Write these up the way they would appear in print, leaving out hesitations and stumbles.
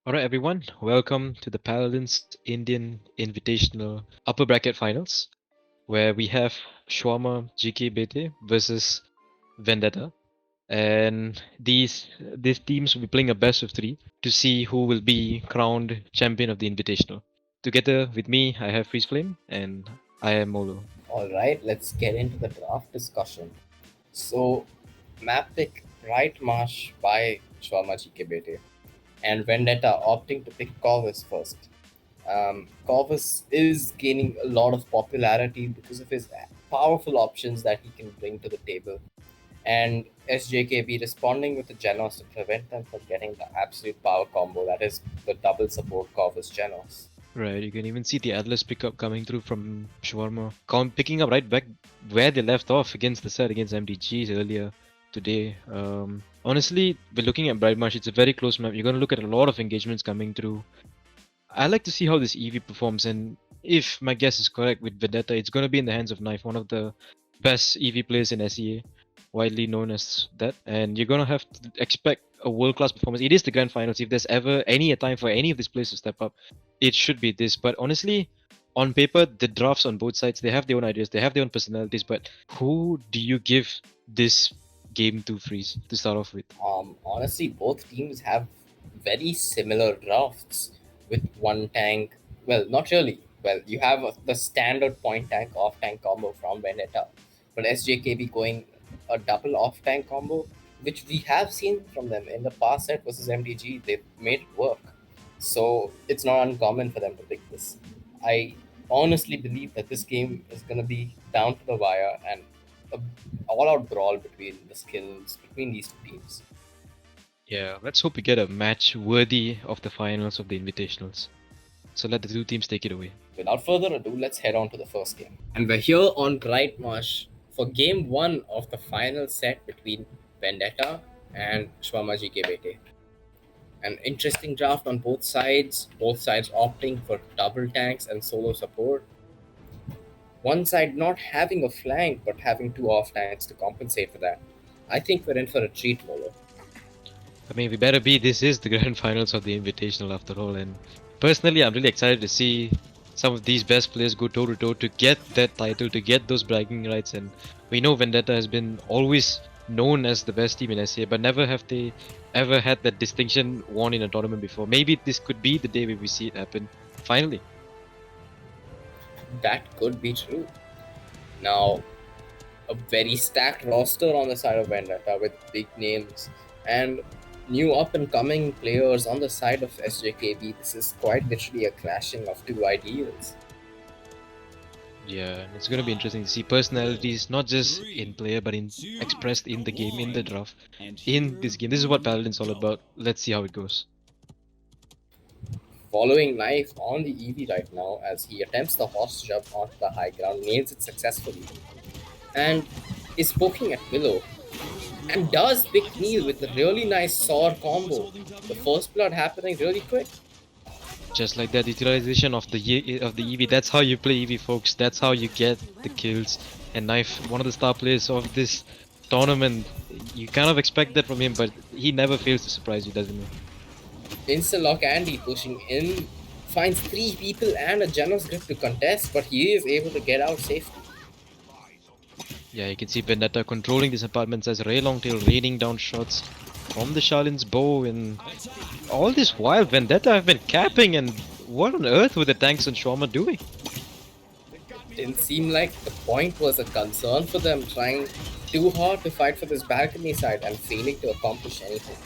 Alright, everyone, welcome to the Paladins Indian Invitational Upper Bracket Finals, where we have Shwarma Bete versus Vendetta. And these teams will be playing a best of three to see who will be crowned champion of the Invitational. Together with me, I have Freeze Flame and I am Molo. All right, let's get into the draft discussion. So, map pick Right Marsh by Shwarma GKBT and Vendetta opting to pick Corvus first. Corvus is gaining a lot of popularity because of his powerful options that he can bring to the table, and SJKB responding with the Genos to prevent them from getting the absolute power combo that is the double support Corvus Genos. Right, you can even see the Atlas pickup coming through from Shwarma, picking up right back where they left off against the set against MDGs earlier today. Honestly, we're looking at Bright Marsh, it's a very close map. You're going to look at a lot of engagements coming through. I like to see how this EV performs, and if my guess is correct with Vendetta, it's going to be in the hands of Knife, one of the best EV players in SEA, widely known as that. And you're going to have to expect a world-class performance. It is the grand finals. If there's ever any time for any of these players to step up, it should be this. But honestly, on paper, the drafts on both sides, they have their own ideas, they have their own personalities. But who do you give this game to, Freeze, to start off with? Honestly, both teams have very similar drafts with one tank. Well, not really. Well, you have the standard point tank off tank combo from Vendetta, but SJKB going a double off tank combo, which we have seen from them in the past set versus MDG. They've made it work, so it's not uncommon for them to pick this. I honestly believe that this game is going to be down to the wire and a all-out brawl between the skills between these two teams. Yeah, let's hope we get a match worthy of the finals of the Invitationals. So let the two teams take it away. Without further ado, let's head on to the first game. And we're here on Bright Marsh for game one of the final set between Vendetta and Shwarma GKBT. An interesting draft on both sides opting for double tanks and solo support. One side not having a flank but having two off tanks to compensate for that. I think we're in for a treat, Molo. I mean, we better be. This is the grand finals of the Invitational after all, and personally, I'm really excited to see some of these best players go toe to toe to get that title, to get those bragging rights. And we know Vendetta has been always known as the best team in SEA, but never have they ever had that distinction won in a tournament before. Maybe this could be the day where we see it happen finally. That could be true. Now, a very stacked roster on the side of Vendetta with big names and new up and coming players on the side of SJKB. This is quite literally a clashing of two ideals. Yeah, it's gonna be interesting to see personalities not just in player but in expressed in the game, in the draft, in this game. This is what Paladins all about. Let's see how it goes. Following Knife on the EV right now as he attempts the horse jump onto the high ground, nails it successfully, and is poking at Willow. And does pick Neil with a really nice sword combo. The first blood happening really quick. Just like that, utilization of the EV. That's how you play EV, folks. That's how you get the kills. And Knife, one of the star players of this tournament, you kind of expect that from him, but he never fails to surprise you, doesn't he? Instant lock Andy pushing in, finds three people and a Genos grip to contest, but he is able to get out safely. Yeah, you can see Vendetta controlling these apartments as Ray Longtail raining down shots from the Shaolin's bow, and all this while Vendetta have been capping, and what on earth were the tanks and Shwarma doing? Didn't seem like the point was a concern for them, trying too hard to fight for this balcony side and failing to accomplish anything.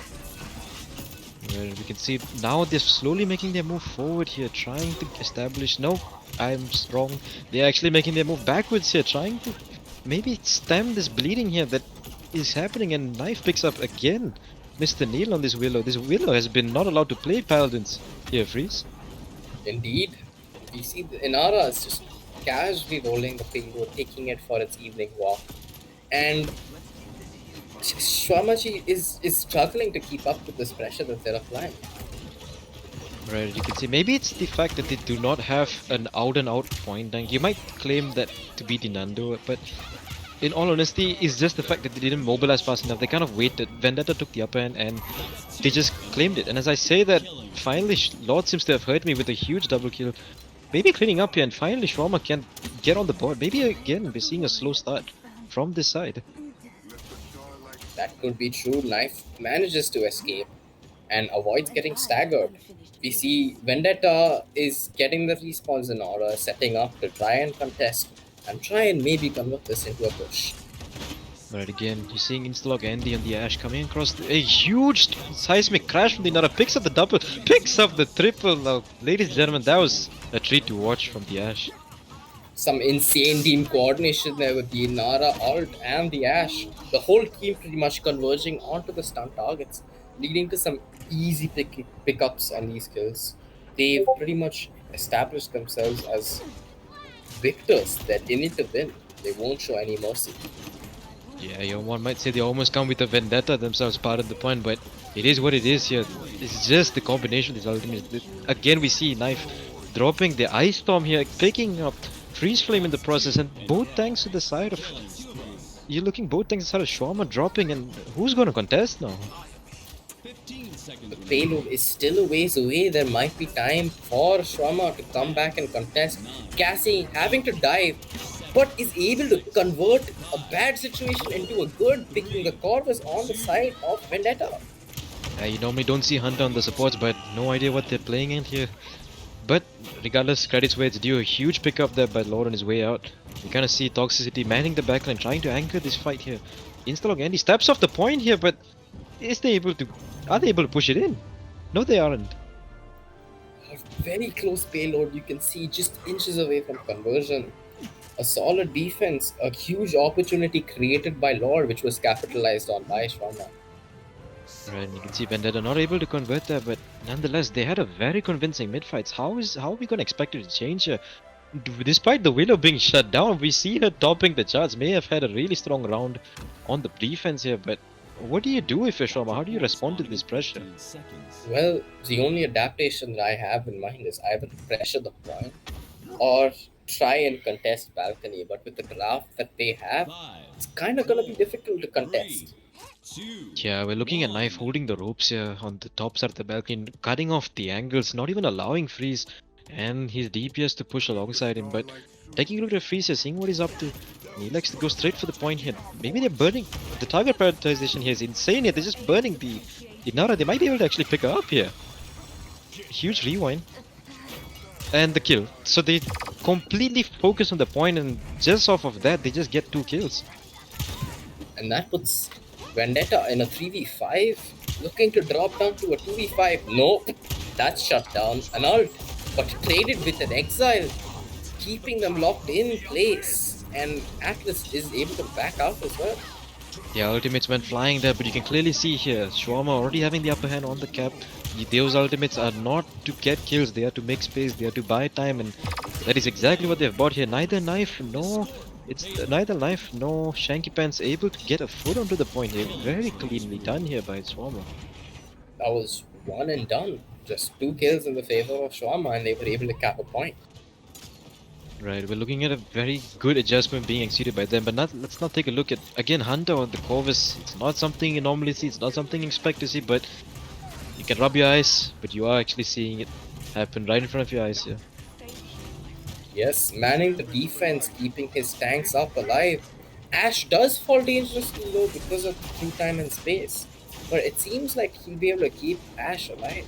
Well, we can see now they're slowly making their move forward here, trying to establish. No, I'm wrong. They're actually making their move backwards here, trying to maybe stem this bleeding here that is happening, and Knife picks up again Mr. Neil on this Willow. This Willow has been not allowed to play Paladins here, Freeze. Indeed, we see the Inara is just casually rolling the payload, taking it for its evening walk, and Shwamaji is struggling to keep up with this pressure that they're applying. Right, you can see maybe it's the fact that they do not have an out and out point tank. You might claim that to be the Nando, but in all honesty, it's just the fact that they didn't mobilize fast enough. They kind of waited. Vendetta took the upper hand and they just claimed it. And as I say that, finally Lord seems to have hurt me with a huge double kill. Maybe cleaning up here, and finally Shwarma can get on the board. Maybe again we're seeing a slow start from this side. That could be true. Knife manages to escape and avoids getting staggered. We see Vendetta is getting the respawns in order, setting up to try and contest and try and maybe convert this into a push. But again, you're seeing Instalog Andy on the Ash coming across a huge seismic crash from the Nara. Picks up the double, picks up the triple. Now, ladies and gentlemen, that was a treat to watch from the Ash. Some insane team coordination there with the Nara ult and the Ash. The whole team pretty much converging onto the stun targets, leading to some easy pickups on these kills. They've pretty much established themselves as victors that they need to win. They won't show any mercy. Yeah, one might say they almost come with a vendetta themselves, part of the point, but it is what it is here. It's just the combination of these ultimates. Again, we see Knife dropping the Ice Storm here, picking up Freeze Flame in the process, and both tanks to the side of... You're looking both tanks to the side of Shwarma dropping, and who's going to contest now? The payload is still a ways away. There might be time for Shwarma to come back and contest. Cassie having to dive, but is able to convert a bad situation into a good, picking the Corvus on the side of Vendetta. You normally don't see Hunter on the supports, but no idea what they're playing in here. But regardless, credits where it's due. A huge pickup there by Lord on his way out. You kind of see Toxicity manning the backline, trying to anchor this fight here. Instalog Andy steps off the point here, but are they able to push it in? No, they aren't. A very close payload, you can see just inches away from conversion. A solid defense, a huge opportunity created by Lord, which was capitalized on by Shwarma. Right, you can see Vendetta not able to convert there, but nonetheless, they had a very convincing mid-fights. How are we gonna expect it to change here? Despite the Willow being shut down, we see her topping the charts. May have had a really strong round on the defense here, but what do you do if you're Shwarma? How do you respond to this pressure? Well, the only adaptation that I have in mind is either to pressure the point or try and contest balcony, but with the graph that they have, it's kind of gonna be difficult to contest. Yeah, we're looking at Knife holding the ropes here on the top side of the balcony, cutting off the angles, not even allowing Freeze and his DPS to push alongside him, but taking a look at Freeze here, seeing what he's up to. He likes to go straight for the point here. Maybe they're burning. The target prioritization here is insane here. They're just burning the Nara. They might be able to actually pick her up here. Huge rewind. And the kill. So they completely focus on the point, and just off of that, they just get 2 kills. And that puts Vendetta in a 3v5, looking to drop down to a 2v5. Nope, that's shut down. An ult, but traded with an exile, keeping them locked in place. And Atlas is able to back out as well. Yeah, ultimates went flying there, but you can clearly see here, Shwarma already having the upper hand on the cap. Those ultimates are not to get kills, they are to make space, they are to buy time, and that is exactly what they've bought here. Neither Knife nor Shanky Pants able to get a foot onto the point here. Very cleanly done here by Shwarma. That was one and done. Just 2 kills in the favor of Shwarma, and they were able to cap a point. Right, we're looking at a very good adjustment being executed by them, but let's not take a look at, again, Hunter on the Corvus. It's not something you normally see, it's not something you expect to see, but you can rub your eyes, but you are actually seeing it happen right in front of your eyes here. Yes, manning the defense, keeping his tanks up alive. Ash does fall dangerously low because of through time and space, but it seems like he'll be able to keep Ash alive.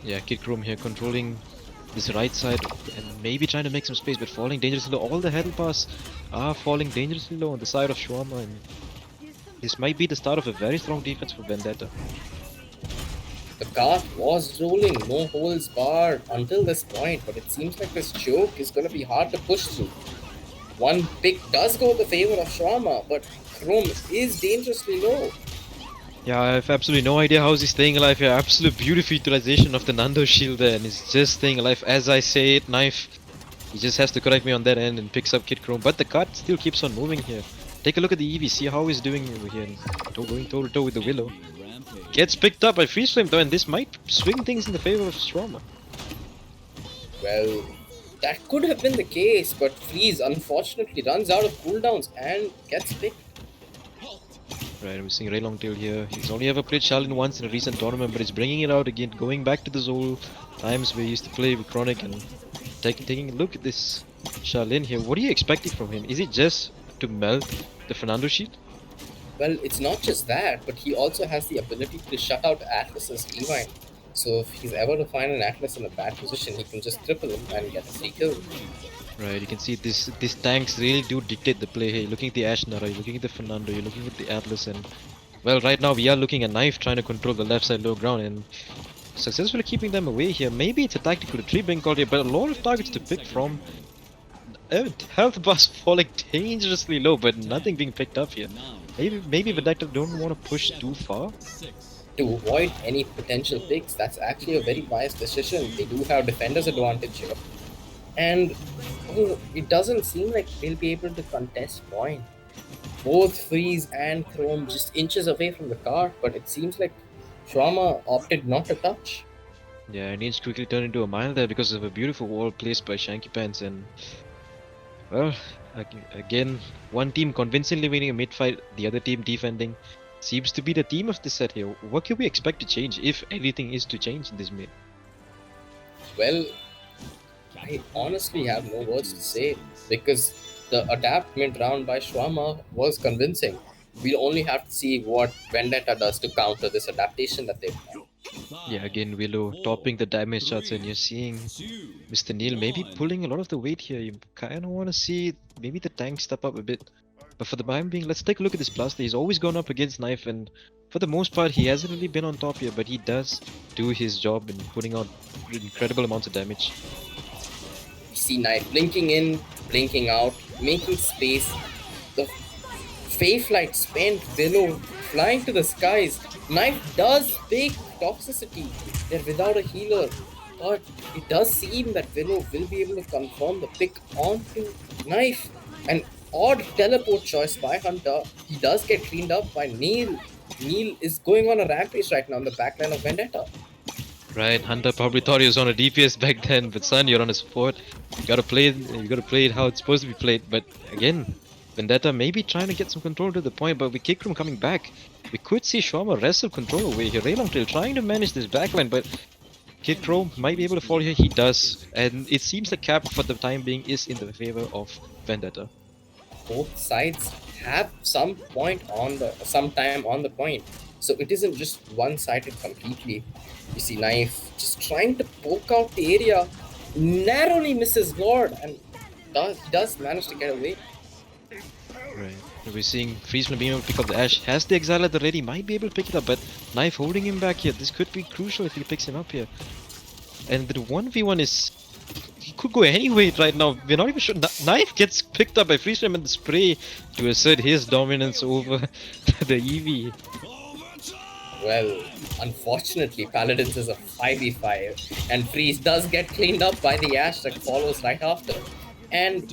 Yeah, Kid Chrome here controlling this right side and maybe trying to make some space, but falling dangerously low. All the headle pass are falling dangerously low on the side of Shwarma, and this might be the start of a very strong defense for Vendetta. The cart was rolling, no holes barred until this point, but it seems like this choke is going to be hard to push through. One pick does go in the favor of Shwarma, but Chrome is dangerously low. Yeah, I have absolutely no idea how he's staying alive here. Absolute beautiful utilization of the Nando shield there, and he's just staying alive. As I say it, Knife, he just has to correct me on that end and picks up Kid Chrome, but the cart still keeps on moving here. Take a look at the EV, see how he's doing over here. Going toe to toe with the Willow. Gets picked up by Freeze Flame though, and this might swing things in the favor of Shwarma. Well, That could have been the case, but Freeze unfortunately runs out of cooldowns and gets picked. Right, we're seeing Ray Longtail here. He's only ever played Shaolin once in a recent tournament, but he's bringing it out again, going back to those old times where he used to play with Chronic and taking a look at this Shaolin here. What are you expecting from him? Is it just to melt the Fernando sheet? Well, it's not just that, but he also has the ability to shut out Atlas's rewind. So if he's ever to find an Atlas in a bad position, he can just triple him and get a free kill. Right, you can see these tanks really do dictate the play here. You're looking at the Ashnara, you're looking at the Fernando, you're looking at the Atlas, and well, right now we are looking at Knife trying to control the left side low ground and successfully keeping them away here. Maybe it's a tactical retreat being called here, but a lot of targets to pick from. Health bars falling dangerously low, but nothing being picked up here. Maybe Vendetta don't want to push too far. To avoid any potential picks, that's actually a very wise decision. They do have defenders advantage here. And it doesn't seem like they'll be able to contest point. Both Freeze and Chrome just inches away from the car, but it seems like Shwarma opted not to touch. Yeah, and Inch quickly turned into a mile there because of a beautiful wall placed by Shanky Pants, and well, again, one team convincingly winning a mid fight, the other team defending. Seems to be the theme of this set here. What can we expect to change, if anything is to change in this mid? Well, I honestly have no words to say because the adapt mid round by Shwarma was convincing. We'll only have to see what Vendetta does to counter this adaptation that they've done. Yeah, again, Willow topping the damage charts, and you're seeing Mr. Neil maybe pulling a lot of the weight here. You kind of want to see maybe the tank step up a bit. But for the time being, let's take a look at this Blaster. He's always gone up against Knife, and for the most part, he hasn't really been on top here, but he does do his job in putting out incredible amounts of damage. We see Knife blinking in, blinking out, making space. The Fey Flight spent Willow flying to the skies. Knife does big toxicity. They're without a healer. But it does seem that Willow will be able to confirm the pick onto Knife. An odd teleport choice by Hunter. He does get cleaned up by Neil. Neil is going on a rampage right now on the backline of Vendetta. Right, Hunter probably thought he was on a DPS back then, but son, you're on a support. You gotta play it how it's supposed to be played. But again, Vendetta maybe trying to get some control to the point, but with Kickroom coming back, we could see Shwarma wrestle control away here. Raylongtail trying to manage this backline, but Kickroom might be able to fall here. He does, and it seems the cap for the time being is in the favor of Vendetta. Both sides have some time on the point. So it isn't just one-sided completely. You see Knife just trying to poke out the area, narrowly misses Lord, and he does manage to get away. Right. We're seeing Freeze being able to pick up the Ash. Has the Exile at the ready, might be able to pick it up, but Knife holding him back here. This could be crucial if he picks him up here. And the 1v1 is... he could go anyway right now. We're not even sure. Knife gets picked up by Freestream and the spray to assert his dominance over the EV. Well, unfortunately, Paladins is a 5v5, and Freeze does get cleaned up by the Ash that follows right after. And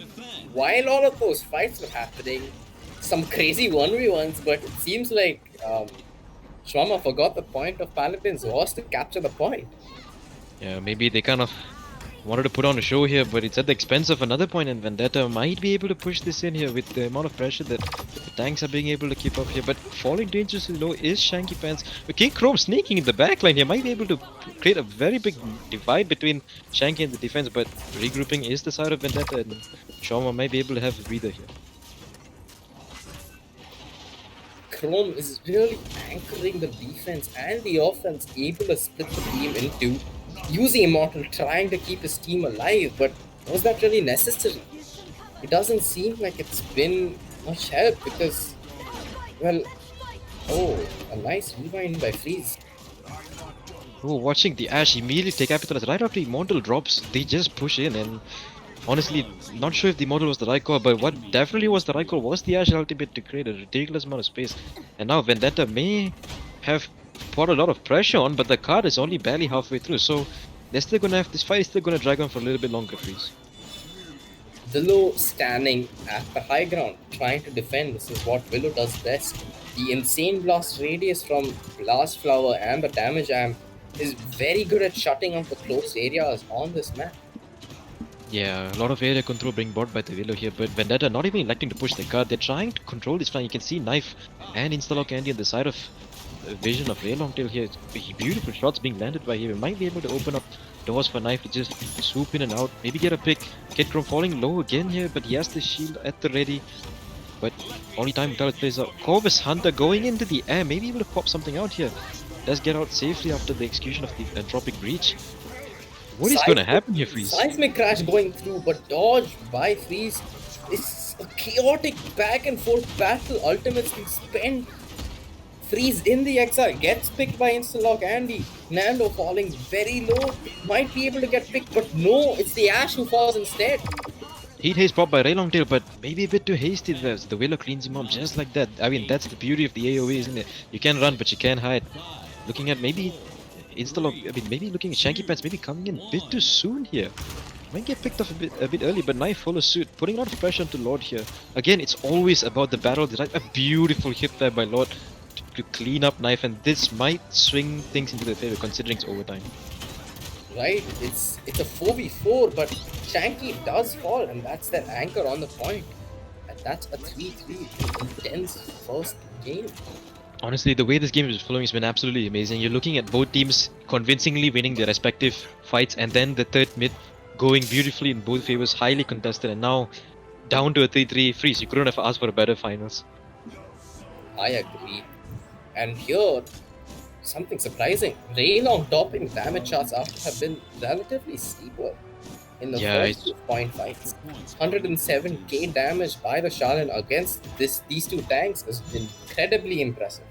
while all of those fights were happening, some crazy 1v1s, but it seems like Shwarma forgot the point of Paladins was to capture the point. Yeah, maybe they kind of wanted to put on a show here, but it's at the expense of another point, and Vendetta might be able to push this in here with the amount of pressure that the tanks are being able to keep up here. But falling dangerously low is Shanky Pants. But King Chrome sneaking in the backline here might be able to create a very big divide between Shanky and the defense, but regrouping is the side of Vendetta, and Shwarma might be able to have a breather here. Chrome is really anchoring the defense and the offense, able to split the team in two, using Immortal, trying to keep his team alive, but was that really necessary? It doesn't seem like it's been much help because, well, oh, a nice rewind by Freeze. Oh, watching the Ash immediately take capitalize right after the Immortal drops, they just push in, and honestly, not sure if the Immortal was the right call, but what definitely was the right call was the Ash ultimate to create a ridiculous amount of space. And now Vendetta may have put a lot of pressure on, but the card is only barely halfway through, so they're still gonna have this fight is still gonna drag on for a little bit longer, Freeze. Willow standing at the high ground, trying to defend. This is what Willow does best. The insane blast radius from Blast Flower and the damage amp is very good at shutting off the close areas on this map. Yeah, a lot of area control being brought by the Willow here, but Vendetta not even electing to push the card. They're trying to control this flank. You can see Knife and Instalock Andy on the side of Vision of Ray Longtail here. Beautiful shots being landed by here. We might be able to open up doors for Knife to just swoop in and out. Maybe get a pick. Kid Chrome falling low again here, but he has the shield at the ready. But only time until it plays out. Corvus Hunter going into the air. Maybe able to pop something out here. Does get out safely after the execution of the Anthropic Breach. What is going to happen here, Freeze? Seismic crash going through, but dodged by Freeze. It's a chaotic back and forth battle. Ultimately spent. Freeze in the exile gets picked by Instalock Andy. Nando falling very low. Might be able to get picked, but no, it's the Ash who falls instead. Heat haste brought by Ray Longtail, but maybe a bit too hasty there. The Willow cleans him up just like that. I mean, that's the beauty of the AoE, isn't it? You can run, but you can't hide. Looking at maybe Instalock, I mean, maybe looking at Shanky Pants, maybe coming in a bit too soon here. Might get picked off a bit early, but Knife follows suit, putting a lot of pressure onto Lord here. Again, it's always about the battle. A beautiful hit there by Lord to clean up Knife, and this might swing things into their favor considering it's overtime. Right, it's a 4v4, but Shanky does fall, and that's their anchor on the point. And that's a 3-3 intense first game. Honestly, the way this game is flowing has been absolutely amazing. You're looking at both teams convincingly winning their respective fights, and then the third mid going beautifully in both favors, highly contested, and now down to a 3-3 Freeze. You couldn't have asked for a better finals. I agree. And here, something surprising. Raylong topping damage shots after have been relatively steeper in the first point fights. 107k damage by the Shaolin against these two tanks is incredibly impressive.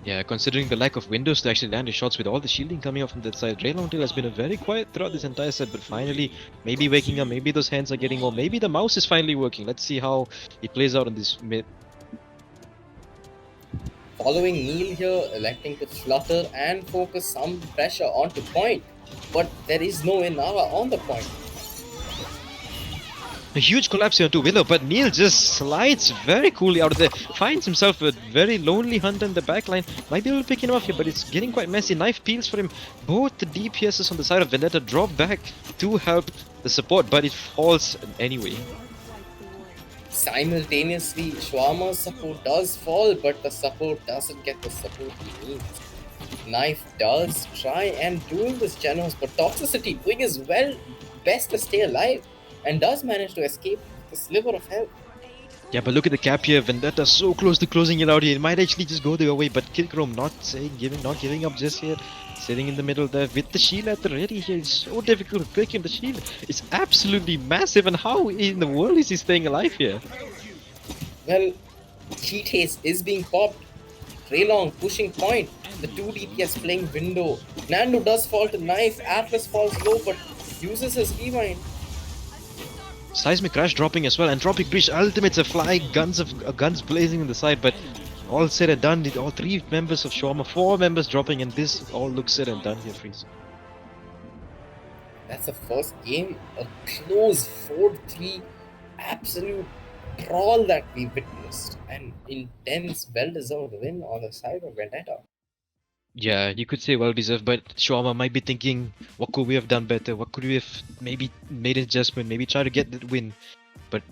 Yeah, considering the lack of windows to actually land his shots with all the shielding coming off from that side, Ray Longtail has been a very quiet throughout this entire set, but finally, maybe waking up, maybe those hands are getting warm, maybe the mouse is finally working. Let's see how it plays out in this mid. Following Neil here, electing to flutter and focus some pressure onto point, but there is no Inara on the point. A huge collapse here to Willow, but Neil just slides very coolly out of there. Finds himself a very lonely hunter in the backline. Might be able to pick him off here, but it's getting quite messy. Knife peels for him. Both the DPSs on the side of Vendetta drop back to help the support, but it falls anyway. Simultaneously, Shwarma's support does fall, but the support doesn't get the support he needs. Knife does try and duel this Genos, but Toxicity doing his best to stay alive and does manage to escape the sliver of health. Yeah, but look at the cap here. Vendetta so close to closing it out here. It might actually just go the other way, but Killchrome not giving up just here. Sitting in the middle there with the shield at the ready here. It's so difficult to break him. The shield is absolutely massive, and how in the world is he staying alive here? Well, Cheat Haste is being popped. Raylong pushing point. The 2 DPS playing window. Nando does fall to Knife. Atlas falls low, but uses his rewind. Seismic Crash dropping as well. Anthropic Breach ultimates a fly. Guns blazing on the side, but all said and done, all 3 members of Shwarma, 4 members dropping, and this all looks said and done here, Freeze. That's the first game, a close 4-3, absolute brawl that we witnessed. An intense, well-deserved win on the side of Vendetta. Yeah, you could say well-deserved, but Shwarma might be thinking, what could we have done better? What could we have maybe made an adjustment? Maybe try to get that win. But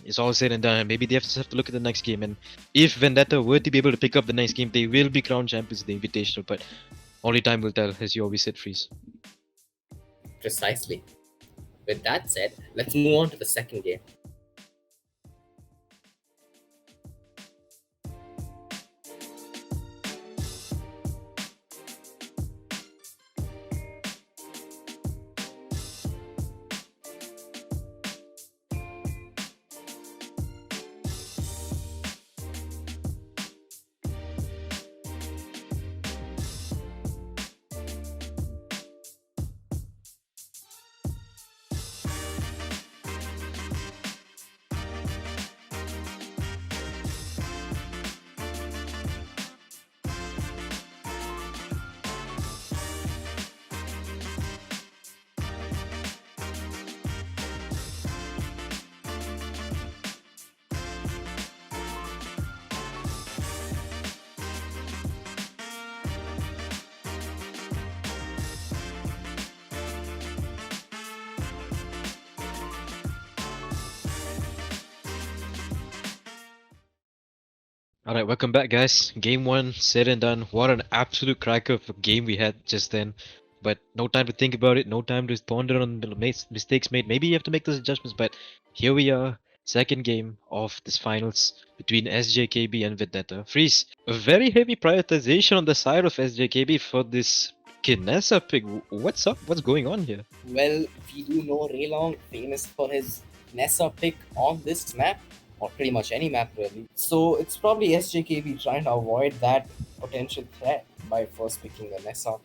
it's all said and done. Maybe they have to look at the next game. And if Vendetta were to be able to pick up the next game, they will be crowned champions of the Invitational. But only time will tell, as you always said, Freeze. Precisely. With that said, let's move on to the second game. Alright, welcome back, guys. Game 1, said and done. What an absolute cracker of a game we had just then. But no time to think about it, no time to ponder on the mistakes made. Maybe you have to make those adjustments, but here we are. Second game of this finals between SJKB and Vendetta. Freeze, a very heavy prioritization on the side of SJKB for this Kinessa pick. What's up? What's going on here? Well, we do know Raylong famous for his Nessa pick on this map, or pretty much any map really. So it's probably SJKB trying to avoid that potential threat by first picking the Nessa.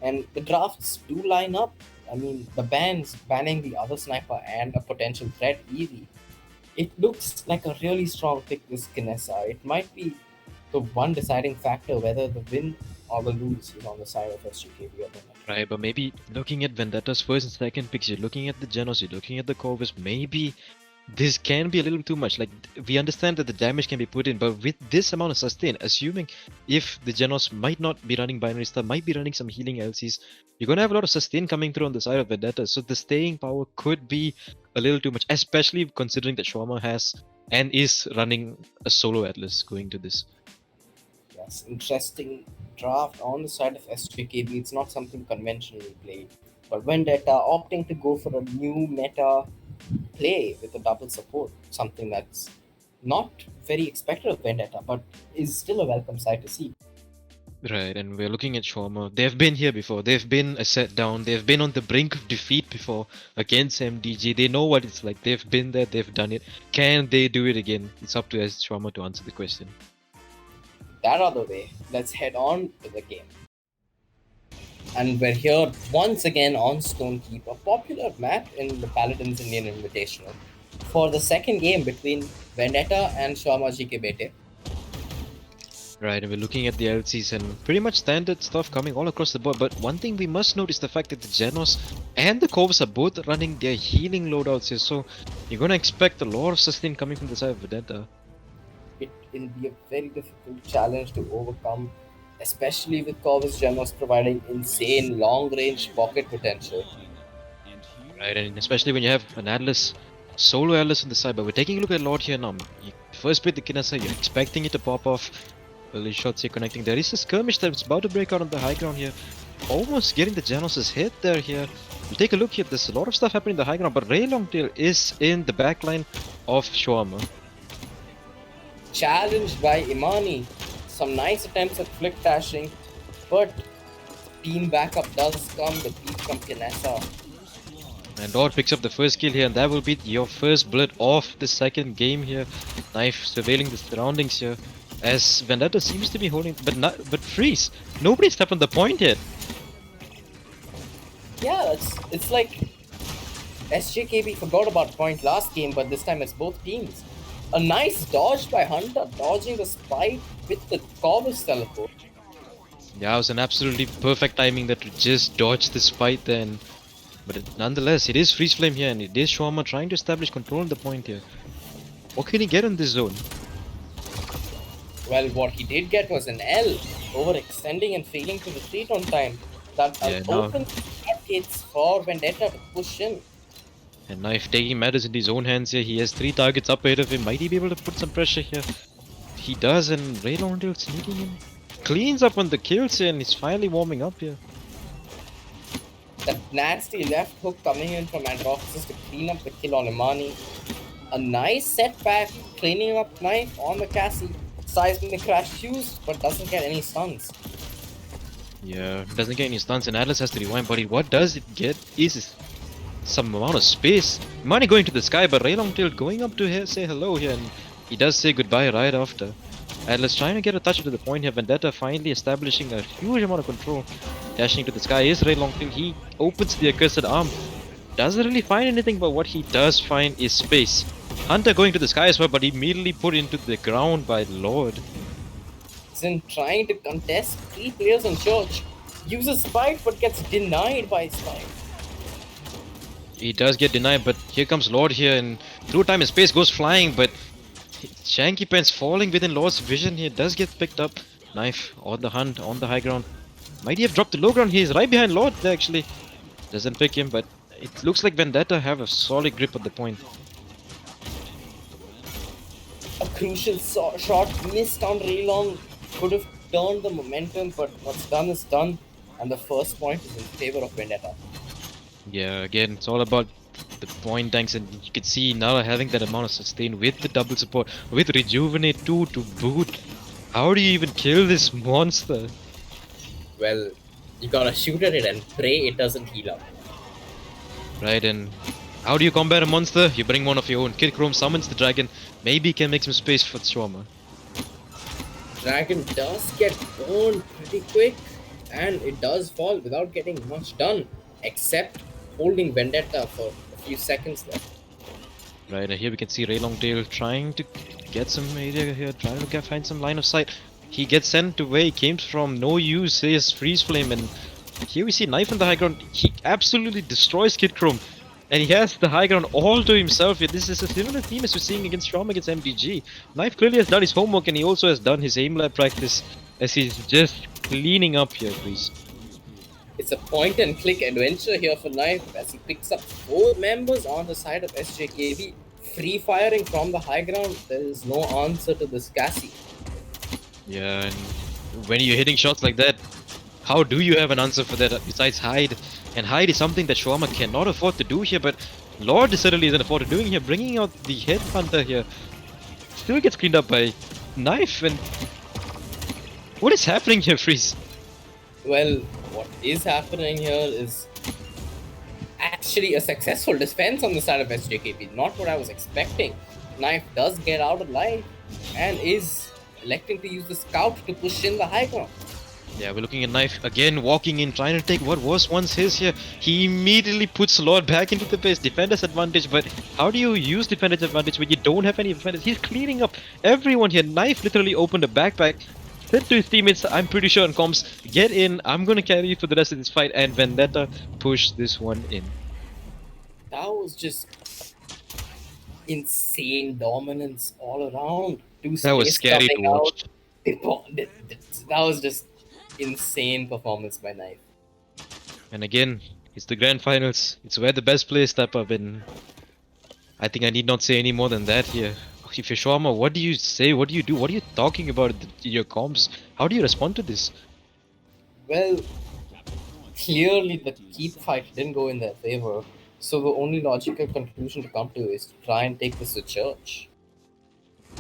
And the drafts do line up. I mean, the bans banning the other sniper and a potential threat Eevee. It looks like a really strong pick, this Kinessa. It might be the one deciding factor whether the win or the lose is on the side of SJKB or not. Right, but maybe looking at Vendetta's first and second picks, you're looking at the Genos, you're looking at the Corvus, maybe this can be a little too much. Like, we understand that the damage can be put in, but with this amount of sustain, assuming if the Genos might not be running binary stuff, might be running some healing LCs, you're gonna have a lot of sustain coming through on the side of Vendetta, so the staying power could be a little too much, especially considering that Shwarma has and is running a solo Atlas going to this. Yes, interesting draft on the side of SJKB. It's not something conventionally played. But Vendetta opting to go for a new meta play with a double support, something that's not very expected of Vendetta, but is still a welcome sight to see. Right, and we're looking at Shwarma. They've been here before. They've been a set down. They've been on the brink of defeat before against MDG. They know what it's like. They've been there. They've done it. Can they do it again? It's up to us, Shwarma, to answer the question. That other way, let's head on to the game. And we're here once again on Stonekeep, a popular map in the Paladins Indian Invitational, for the second game between Vendetta and Shwarma GK Bete. Right, and we're looking at the LCs and pretty much standard stuff coming all across the board. But one thing we must note is the fact that the Genos and the Corvus are both running their healing loadouts here. So you're gonna expect a lot of sustain coming from the side of Vendetta. It will be a very difficult challenge to overcome, especially with Corvus Genos providing insane long range pocket potential. Right, and especially when you have an Atlas, solo Atlas on the side. But we're taking a look at Lord here now. You first pick the Kinessa, you're expecting it to pop off. Early shots here connecting. There is a skirmish that's about to break out on the high ground here. Almost getting the Genos' hit there here. We'll take a look here. There's a lot of stuff happening in the high ground, but Ray Longtail is in the backline of Shwarma. Challenged by Imani, some nice attempts at flick dashing, but team backup does come, the peak from Kinessa. And Lord picks up the first kill here, and that will be your first blood of the second game here. Knife surveilling the surroundings here. As Vendetta seems to be holding, but Freeze, nobody stepped on the point yet. Yeah, it's like SJKB forgot about point last game, but this time it's both teams. A nice dodge by Hunter, dodging the spike with the Corvus teleport. Yeah, it was an absolutely perfect timing that to just dodge the spite then. But nonetheless, it is Freeze Flame here, and it is Shwarma trying to establish control on the point here. What can he get in this zone? Well, what he did get was an L, overextending and failing to retreat on time. That opened gates for Vendetta to push in. And Knife taking matters into his own hands here. He has 3 targets up ahead of him. Might he be able to put some pressure here? He does, and Ray Longtail sneaking in. Cleans up on the kills here, and he's finally warming up here. That nasty left hook coming in from Androxus to clean up the kill on Imani. A nice setback, cleaning up Knife on the Cassie. Sizing the crash fuse, but doesn't get any stuns. Yeah, doesn't get any stuns, and Atlas has to rewind, but what does it get is some amount of space. Imani going to the sky, but Ray Longtail going up to say hello here, and he does say goodbye right after. Atlas trying to get a touch to the point here. Vendetta finally establishing a huge amount of control. Dashing to the sky is Ray Longtail. He opens the accursed arm. Doesn't really find anything, but what he does find is space. Hunter going to the sky as well, but immediately put into the ground by Lord. Sin trying to contest 3 players in church. Uses spike but gets denied by spike. He does get denied, but here comes Lord here, and through time and space goes flying, but Shanky Pants falling within Lord's vision here does get picked up. Knife on the hunt, on the high ground. Might he have dropped the low ground? He is right behind Lord there actually. Doesn't pick him, but it looks like Vendetta have a solid grip at the point. A crucial shot missed on Raylong could have turned the momentum, but what's done is done, and the first point is in favor of Vendetta. Yeah, again, it's all about the point tanks, and you can see now having that amount of sustain with the double support, with Rejuvenate 2 to boot. How do you even kill this monster? Well, you gotta shoot at it and pray it doesn't heal up. Right, and how do you combat a monster? You bring one of your own. Kid Chrome summons the dragon, maybe can make some space for Shwarma. Dragon does get burned pretty quick, and it does fall without getting much done, except holding Vendetta for a few seconds left. Right, and here we can see Ray Longtail trying to get some area here, trying to find some line of sight. He gets sent to where he came from, no use, his freeze flame, and here we see Knife on the high ground. He absolutely destroys Kid Chrome, and he has the high ground all to himself. This is a similar theme as we're seeing against Shwarma against MDG. Knife clearly has done his homework, and he also has done his aim lab practice as he's just cleaning up here, please. It's a point and click adventure here for Knife as he picks up 4 members on the side of SJKB. Free firing from the high ground, there is no answer to this Cassie. Yeah, and when you're hitting shots like that, how do you have an answer for that besides hide? And hide is something that Shwarma cannot afford to do here, but Lord certainly isn't afford to doing here. Bringing out the Headhunter here still gets cleaned up by Knife, and what is happening here, Freeze? Well, what is happening here is actually a successful defense on the side of SJKB. Not what I was expecting. Knife does get out alive and is electing to use the scout to push in the high ground. Yeah, we're looking at Knife again, walking in, trying to take what was once his here. He immediately puts Lord back into the base. Defender's advantage, but how do you use defender's advantage when you don't have any defenders? He's cleaning up everyone here. Knife literally opened a backpack, said to his teammates, I'm pretty sure on comms, get in, I'm gonna carry you for the rest of this fight, and Vendetta pushed this one in. That was just insane dominance all around. That was scary to watch. That was just insane performance by Knife. And again, it's the grand finals. It's where the best players step up, and I think I need not say any more than that here. If you're Shwarma, what do you say? What do you do? What are you talking about in your comms? How do you respond to this? Well, clearly the keep fight didn't go in their favor. So the only logical conclusion to come to is to try and take this to church.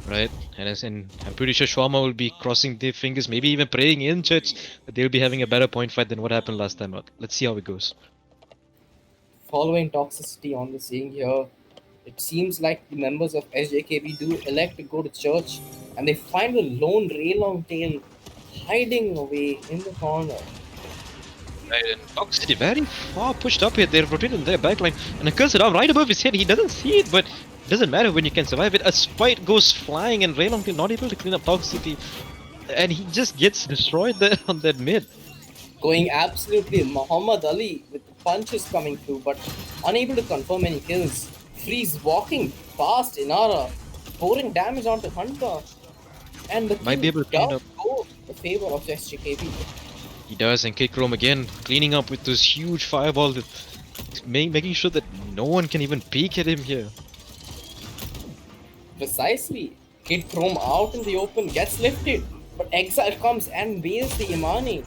Right, and I'm pretty sure Shwarma will be crossing their fingers, maybe even praying in church that they'll be having a better point fight than what happened last time out. Let's see how it goes. Following toxicity on the scene here, it seems like the members of SJKB do elect to go to church, and they find a lone Ray Longtail hiding away in the corner. Right, and Toxicity very far pushed up here. They're rotating their backline, and a cursor down right above his head. He doesn't see it, but it doesn't matter when you can survive it. A spite goes flying, and Ray Longtail not able to clean up Toxicity, and he just gets destroyed there on that mid. Going absolutely Muhammad Ali with the punches coming through, but unable to confirm any kills. Freeze walking past Inara, pouring damage onto Hunter, and the Might be able to clean does up. go in favor of SJKB. He does, and Kid Chrome again cleaning up with this huge fireball, making sure that no one can even peek at him here. Precisely. Kid Chrome out in the open gets lifted, but Exile comes and bails the Imani,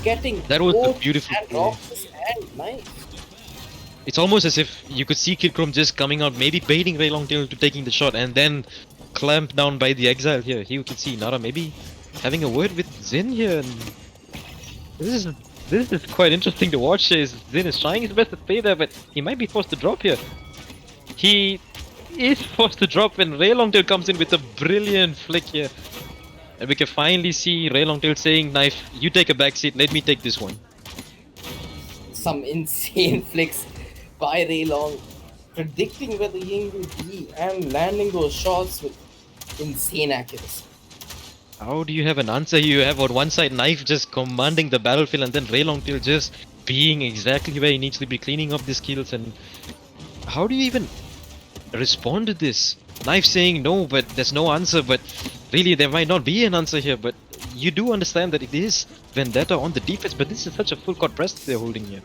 getting That was a both beautiful and play. Roxas and Knife. It's almost as if you could see Kid Chrome just coming out, maybe baiting Ray Longtail to taking the shot, and then clamped down by the Exile here. Here you can see Nara maybe having a word with Zin here, and this is quite interesting to watch. Zin is trying his best to stay there, but he might be forced to drop here. He is forced to drop when Ray Longtail comes in with a brilliant flick here. And we can finally see Ray Longtail saying, Knife, you take a backseat, let me take this one. Some insane flicks by Ray Long, predicting where the Ying will be and landing those shots with insane accuracy. How do you have an answer? You have on one side Knife just commanding the battlefield, and then Ray Longtail just being exactly where he needs to be, cleaning up the kills. And how do you even respond to this? Knife saying no, but there's no answer, but really there might not be an answer here, but you do understand that it is Vendetta on the defense, but this is such a full court press they're holding here.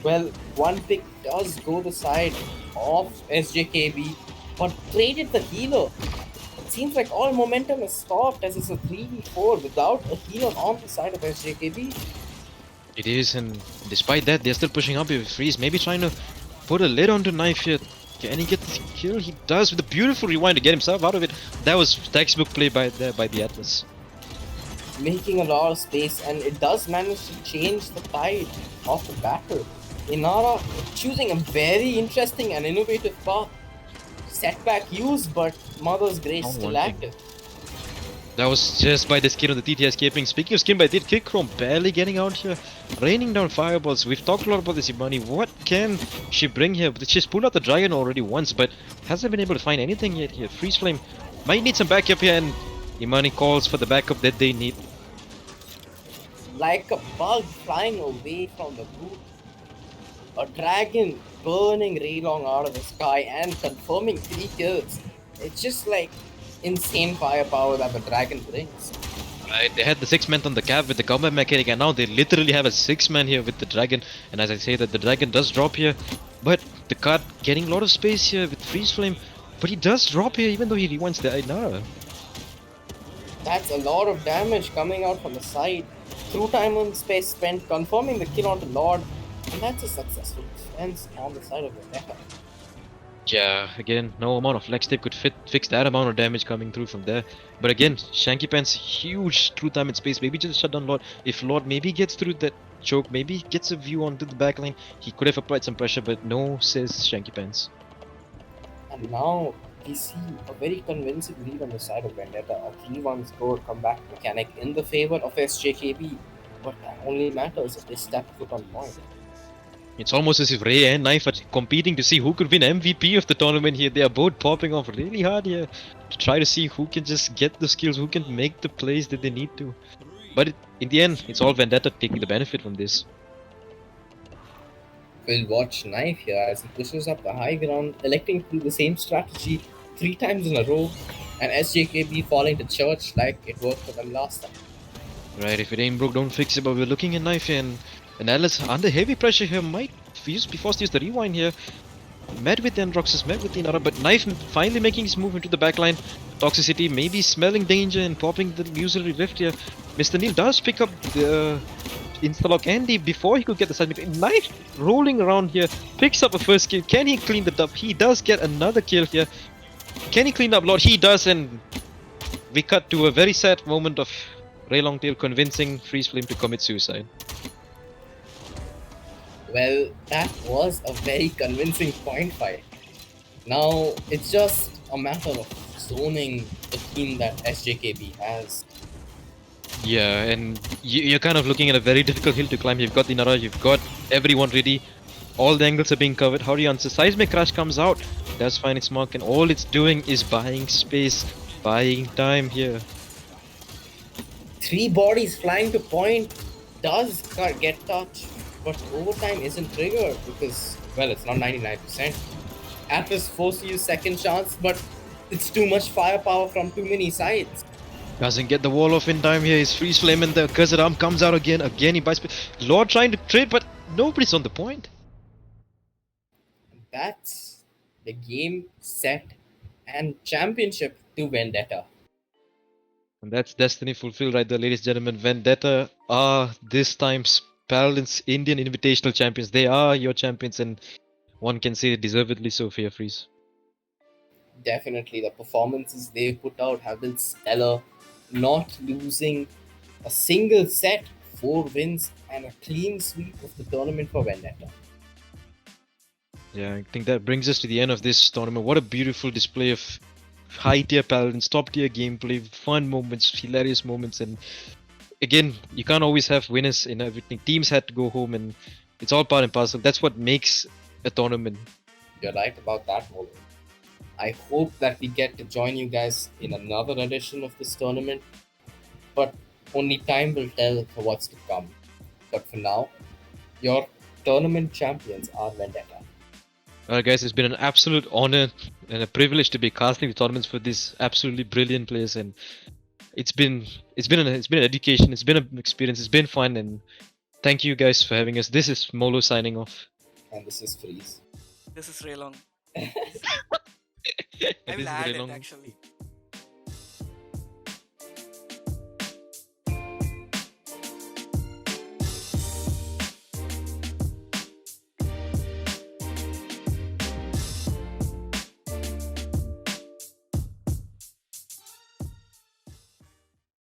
Well, one pick does go the side of SJKB, but traded the healer. it seems like all momentum is stopped as it's a 3v4 without a healer on the side of SJKB. It is, and despite that, they're still pushing up with Freeze. Maybe trying to put a lid onto Knife here. Can he get the kill? He does with a beautiful rewind to get himself out of it. That was textbook play by the Atlas. Making a lot of space, and it does manage to change the tide of the battle. Inara choosing a very interesting and innovative path. Setback used, but Mother's Grace Not still wanting. active. That was just by the skin of the TT escaping. Speaking of skin by Did, Kick Chrome barely getting out here. Raining down fireballs. We've talked a lot about this Imani. What can she bring here? She's pulled out the dragon already once, but hasn't been able to find anything yet here. Freeze Flame might need some backup here, and Imani calls for the backup that they need. Like a bug flying away from the boot. A dragon burning Raylong out of the sky and confirming 3 kills. It's just like insane firepower that the dragon brings. Right, they had the 6-man on the cap with the combat mechanic, and now they literally have a 6-man here with the dragon. And as I say that, the dragon does drop here, but the card getting a lot of space here with Freeze Flame. But he does drop here even though he rewinds the Ainara. That's a lot of damage coming out from the side. Through time and space spent confirming the kill onto Lord, and that's a successful defense on the side of Vendetta. Yeah, again, no amount of flex tape could fix that amount of damage coming through from there. But again, Shanky Pants, huge through time and space. Maybe just shut down Lord. If Lord maybe gets through that choke, maybe gets a view onto the backline, he could have applied some pressure, but no, says Shanky Pants. And now we see a very convincing lead on the side of Vendetta. A 3-1 score comeback mechanic in the favor of SJKB, but that only matters if they step foot on point. It's almost as if Ray and Knife are competing to see who could win MVP of the tournament here. They are both popping off really hard here to try to see who can just get the skills, who can make the plays that they need to. But in the end, it's all Vendetta taking the benefit from this. We'll watch Knife here as he pushes up the high ground, electing to do the same strategy 3 times in a row, and SJKB falling to church like it worked for them last time. Right, if it ain't broke, don't fix it. But we're looking at Knife here, and Atlas under heavy pressure here might be forced to use the rewind here. Met with the Androxus, met with the Inara, but Knife finally making his move into the backline. Toxicity maybe smelling danger and popping the usually rift here. Mr. Neil does pick up the Instalock Andy before he could get the side. Knife rolling around here, picks up a first kill. Can he clean the up? He does get another kill here. Can he clean up Lord? He does, and we cut to a very sad moment of Ray Longtail convincing Freeze Flame to commit suicide. Well, that was a very convincing point fight. Now, it's just a matter of zoning the team that SJKB has. Yeah, and you're kind of looking at a very difficult hill to climb. You've got the Nara, you've got everyone ready. All the angles are being covered. How do you answer? Seismic Crash comes out. That's fine, its mark, and all it's doing is buying space, buying time here. 3 bodies flying to point does get touched, but overtime isn't triggered because, well, it's not 99%. Atlas forced to use second chance, but it's too much firepower from too many sides. Doesn't get the wall off in time here. His Freeze Flame and the Cursed Arm comes out again. Again, he buys space. Lord trying to trade, but nobody's on the point. That's the game, set, and championship to Vendetta. And that's destiny fulfilled right there, ladies and gentlemen. Vendetta are this time's Paladins Indian Invitational champions. They are your champions, and one can say deservedly so for your Freeze. Definitely, the performances they've put out have been stellar. Not losing a single set, 4 wins, and a clean sweep of the tournament for Vendetta. Yeah, I think that brings us to the end of this tournament. What a beautiful display of high tier Paladins, top tier gameplay, fun moments, hilarious moments, and again, you can't always have winners in everything. Teams had to go home, and it's all part and parcel. That's what makes a tournament. You're right about that, Molo. I hope that we get to join you guys in another edition of this tournament, but only time will tell for what's to come. But for now, your tournament champions are Vendetta. Alright guys, it's been an absolute honor and a privilege to be casting the tournaments for these absolutely brilliant players, and it's been an education, it's been an experience, it's been fun, and thank you guys for having us. This is Molo signing off. And this is Freeze. This is Raylong. And I this will is add it Raylong. actually.